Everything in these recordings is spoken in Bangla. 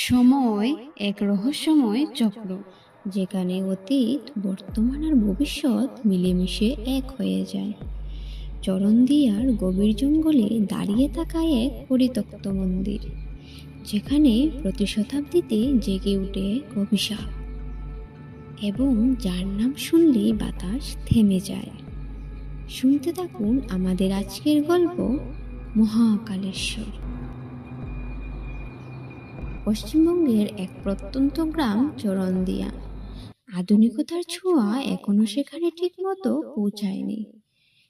সময় এক রহস্যময় চক্র, যেখানে অতীত, বর্তমান আর ভবিষ্যৎ মিলেমিশে এক হয়ে যায়। চরণদিয়ার গভীর জঙ্গলে দাঁড়িয়ে থাকা এক পরিত্যক্ত মন্দির, যেখানে প্রতি শতাব্দীতে জেগে উঠে এক অভিশাপ, এবং যার নাম শুনলেই বাতাস থেমে যায়। শুনতে থাকুন আমাদের আজকের গল্প, মহাকালেশ্বর। পশ্চিমবঙ্গের এক প্রত্যন্ত গ্রাম চরণদিয়া। আধুনিকতার ছোঁয়া এখনো সেখানে ঠিক মতো পৌঁছায়নি।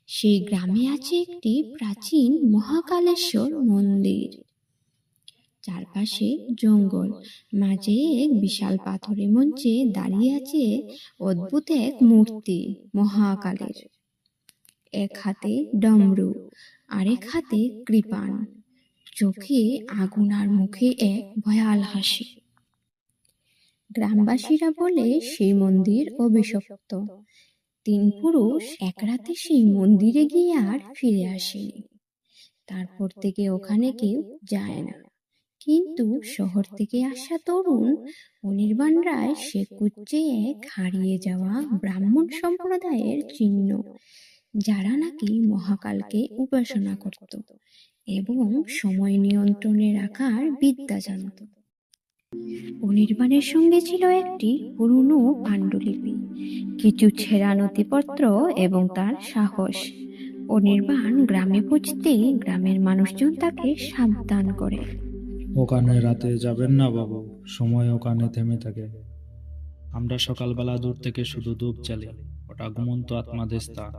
সেই গ্রামে আছে একটি প্রাচীন মহাকালেশ্বর মন্দির। চারপাশে জঙ্গল, মাঝে এক বিশাল পাথরের মঞ্চে দাঁড়িয়ে আছে অদ্ভুত এক মূর্তি, মহাকালের। এক হাতে ডমরু, আরেক হাতে কৃপাণ, চোখে আগুন আর মুখে এক ভয়াল হাসি। গ্রামবাসীরা বলে সেই মন্দির অভিশপ্ত। 3 পুরুষ এক রাতে সেই মন্দিরে গিয়ে আর ফিরে আসেনি। তারপর থেকে ওখানে কেউ যায় না। কিন্তু শহর থেকে আসা তরুণ অনির্বাণ রায় সে খুঁজছে এক হারিয়ে যাওয়া ব্রাহ্মণ সম্প্রদায়ের চিহ্ন, যারা নাকি মহাকালকে উপাসনা করত এবং সময় নিয়ন্ত্রণে রাখার বিদ্যা জানত। অনির্বাণের সঙ্গে ছিল একটি পুরনো পাণ্ডুলিপি, কিছু ছেঁড়া নথিপত্র এবং তার সাহস। অনির্বাণ গ্রামে পৌঁছতেই গ্রামের মানুষজন তাকে সাবধান করে। ওখানে রাতে যাবেন না বাবু, সময় ওখানে থেমে থাকে। আমরা সকালবেলা দূর থেকে শুধু ধূপ জ্বালি, ওটা ঘুমন্ত আত্মাদের স্থান।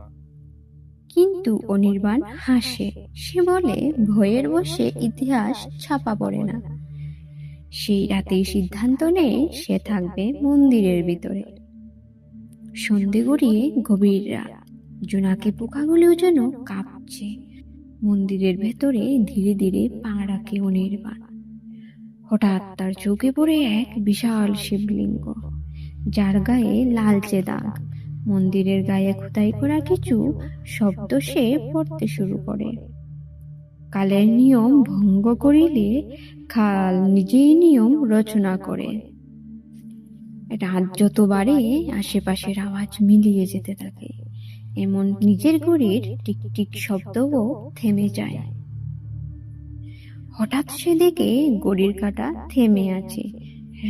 কিন্তু অনির্বাণ হাসে। সে বলে, ভয়ের বশে ইতিহাস ছাপা পড়ে না। সেই রাতেই সিদ্ধান্ত নেয় সে থাকবে মন্দিরের ভিতরে। সন্ধে গড়িয়ে গভীর রাত, জোনাকি পোকাগুলিও যেন কাঁপছে। মন্দিরের ভেতরে ধীরে ধীরে পা রাখে অনির্বাণ। হঠাৎ তার চোখে পড়ে এক বিশাল শিবলিঙ্গ, যার গায়ে লালচে দাগ। মন্দিরের গায়ে খোদাই করা কিছু শব্দ সে পড়তে শুরু করে। কালের নিয়ম ভঙ্গ করিলে কাল নিজেই নিয়ম রচনা করে। রাত যত বাড়ে আশেপাশের আওয়াজ মিলিয়ে যেতে থাকে, এমন নিজের ঘড়ির টিক টিক শব্দও থেমে যায়। হঠাৎ সে দেখে ঘড়ির কাঁটা থেমে আছে,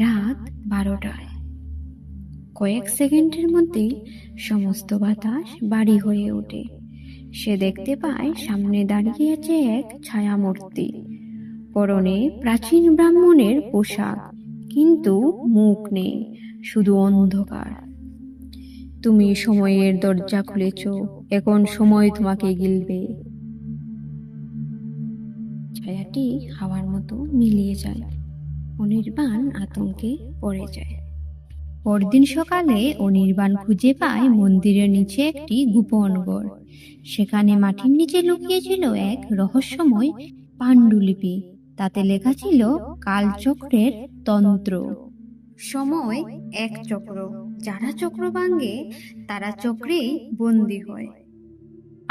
রাত 12টায়। কয়েক সেকেন্ডের মধ্যে সমস্ত বাতাস ভারী হয়ে ওঠে। সে দেখতে পায় সামনে দাঁড়িয়ে আছে এক ছায়ামূর্তি, পরনে প্রাচীন ব্রাহ্মণের পোশাক, কিন্তু মুখ নেই, শুধু অন্ধকার। তুমি সময়ের দরজা খুলেছ, এখন সময় তোমাকে গিলবে। ছায়াটি হাওয়ার মতো মিলিয়ে যায়। অনির্বাণ আতঙ্কে পড়ে যায়। পরদিন সকালে অনির্বাণ খুঁজে পায় মন্দিরের নিচে একটি গোপন ঘর। সেখানে মাটির নিচে লুকিয়েছিল এক রহস্যময় পাণ্ডুলিপি। তাতে লেখা ছিল কালচক্রের তন্ত্র। সময় এক চক্র, যারা চক্র ভাঙে তারা চক্রেই বন্দী হয়।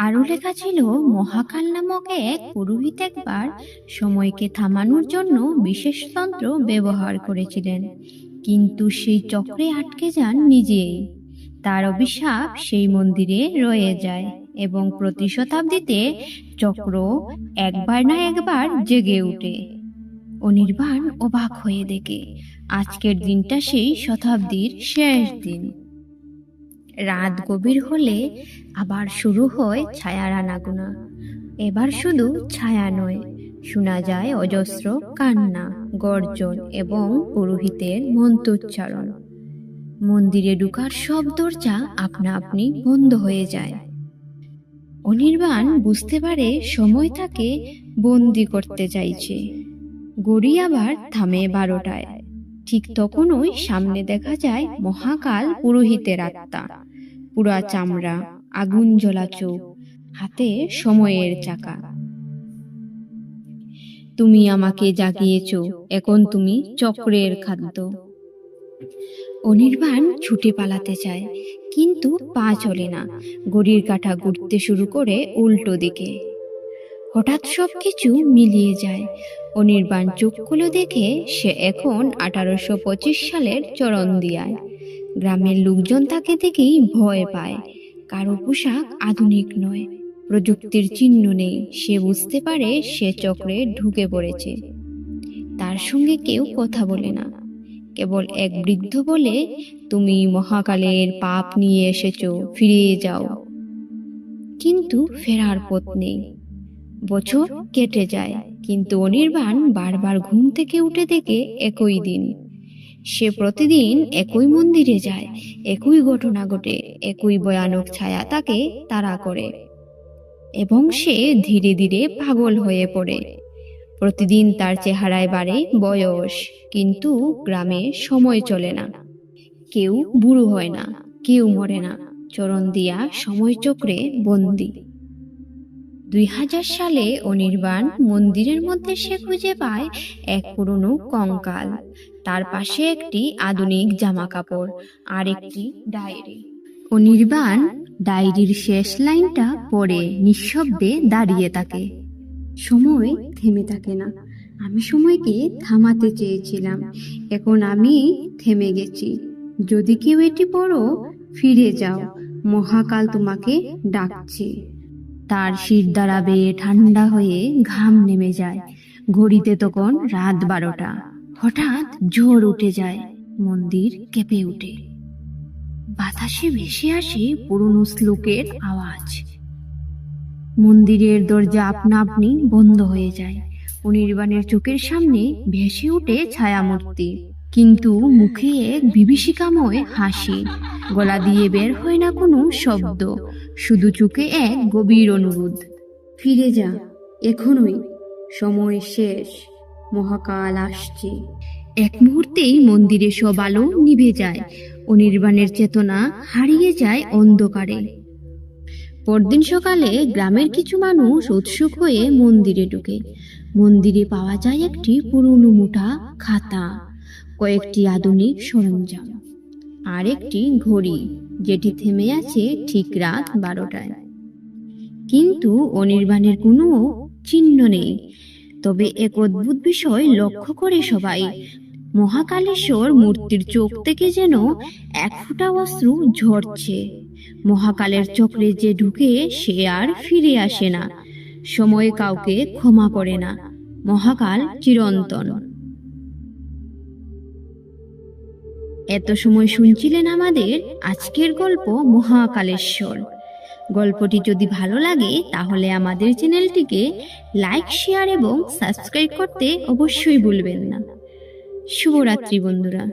আরও লেখা ছিল, মহাকাল নামক এক পুরোহিত একবার সময়কে থামানোর জন্য বিশেষ তন্ত্র ব্যবহার করেছিলেন, কিন্তু সেই চক্রে আটকে যান নিজেই। তার অভিশাপ সেই মন্দিরে রয়ে যায় এবং প্রতি শতাব্দীতে চক্র একবার না একবার জেগে ওঠে। অনির্বাণ অবাক হয়ে দেখে আজকের দিনটা সেই শতাব্দীর শেষ দিন। রাত গভীর হলে আবার শুরু হয় ছায়ার আনাগোনা। এবার শুধু ছায়া নয়, শোনা যায় অজস্র কান্না, গর্জন এবং পুরোহিতের মন্ত্রোচ্চারণ। মন্দিরে ঢোকার সব দরজা আপনা আপনি বন্ধ হয়ে যায়। অনির্বাণ বুঝতে পারে সময় তাকে বন্দি করতে চাইছে। ঘড়ি আবার থামে 12টায়। ঠিক তখনই সামনে দেখা যায় মহাকাল পুরোহিতের আত্মা, পুরা চামড়া, আগুন জ্বলা চোখ, হাতে সময়ের চাকা। তুমি আমাকে জাগিয়েছ, এখন তুমি চক্রের খাদ্য। অনির্বাণ ছুটে পালাতে চায়, কিন্তু পা চলে না। ঘড়ির কাঁটা ঘুরতে শুরু করে উল্টো দিকে। হঠাৎ সবকিছু মিলিয়ে যায়। অনির্বাণ চোখ খুলে দেখে সে এখন 1825 সালের চরণদিয়ায়। গ্রামের লোকজন তাকে দেখেই ভয় পায়। কারো পোশাক আধুনিক নয়, প্রযুক্তির চিহ্ন নেই। সে বুঝতে পারে সে চক্রে ঢুকে পড়েছে। তার সঙ্গে কেউ কথা বলে না, কেবল এক বৃদ্ধ বলে, তুমি মহাকালের পাপ নিয়ে এসেছো, ফিরে যাও। কিন্তু ফেরার পথ নেই। বছর কেটে যায়, কিন্তু অনির্বাণ বারবার ঘুম থেকে উঠে দেখে একই দিন। সে প্রতিদিন একই মন্দিরে যায়, একই ঘটনা ঘটে, একই ভয়ানক ছায়া তাকে তাড়া করে, এবং সে ধীরে ধীরে পাগল হয়ে পড়ে। প্রতিদিন তার চেহারায় বাড়ে বয়স, কিন্তু গ্রামে সময় চলে না। কেউ বুড়ো হয় না, কেউ মরে না। চরণদিয়া সময়চক্রে বন্দী। 2000 সালে অনির্বাণ মন্দিরের মধ্যে সে খুঁজে পায় এক পুরনো কঙ্কাল। তার পাশে একটি আধুনিক জামা কাপড় আর একটি ডায়েরি। অনির্বাণ ডায়েরির শেষ লাইনটা পড়ে নিঃশব্দে দাঁড়িয়ে থাকে। সময় থেমে থাকে না। আমি সময়কে থামাতে চেয়েছিলাম, এখন আমি থেমে গেছি। যদি কেউ এটি পড়ো, ফিরে যাও, মহাকাল তোমাকে ডাকছে। তার শির দাঁড়াবে ঠান্ডা হয়ে, ঘাম নেমে যায়। ঘড়িতে তখন রাত 12টা। হঠাৎ ঝড় উঠে যায়, মন্দির কেঁপে ওঠে। বাতাসে ভেসে আসে পুরনো শ্লোকের আওয়াজ। মন্দিরের দরজা আপনা আপনি বন্ধ হয়ে যায়। অনির্বাণের চোখের সামনে ভেসে ওঠে ছায়ামূর্তি, কিন্তু মুখে এক বিভীষিকাময় হাসি। গলা দিয়ে বের হয় না কোনো শব্দ, শুধু চোখে এক গভীর অনুরোধ, ফিরে যা এখনই, সময় শেষ, মহাকাল আসছে। এক মুহূর্তেই মন্দিরে সব আলো নিভে যায়। অনির্বাণের চেতনা হারিয়ে যায় অন্ধকারে। পরদিন সকালে গ্রামের কিছু মানুষ উৎসুক হয়ে মন্দিরে ঢুকে। মন্দিরে পাওয়া যায় একটি পুরনো মুঠা খাতা, কয়েকটি আধুনিক সরঞ্জাম আর একটি ঘড়ি, যেটি থেমে আছে ঠিক রাত 12টায়। কিন্তু অনির্বাণের কোনো চিহ্ন নেই। তবে এক অদ্ভুত বিষয় লক্ষ্য করে সবাই। মহাকালেশ্বর মূর্তির চোখ থেকে যেন এক ফোঁটা অশ্রু ঝরছে। মহাকালের চক্রে যে ঢুকে সে আর ফিরে আসে না। সময় কাউকে ক্ষমা করে না। মহাকাল চিরন্তন। এত সময় শুনছিলেন আমাদের আজকের গল্প মহাকালেশ্বর। গল্পটি যদি ভালো লাগে তাহলে আমাদের চ্যানেলটিকে লাইক, শেয়ার এবং সাবস্ক্রাইব করতে অবশ্যই ভুলবেন না। শুভরাত্রি বন্ধুরা।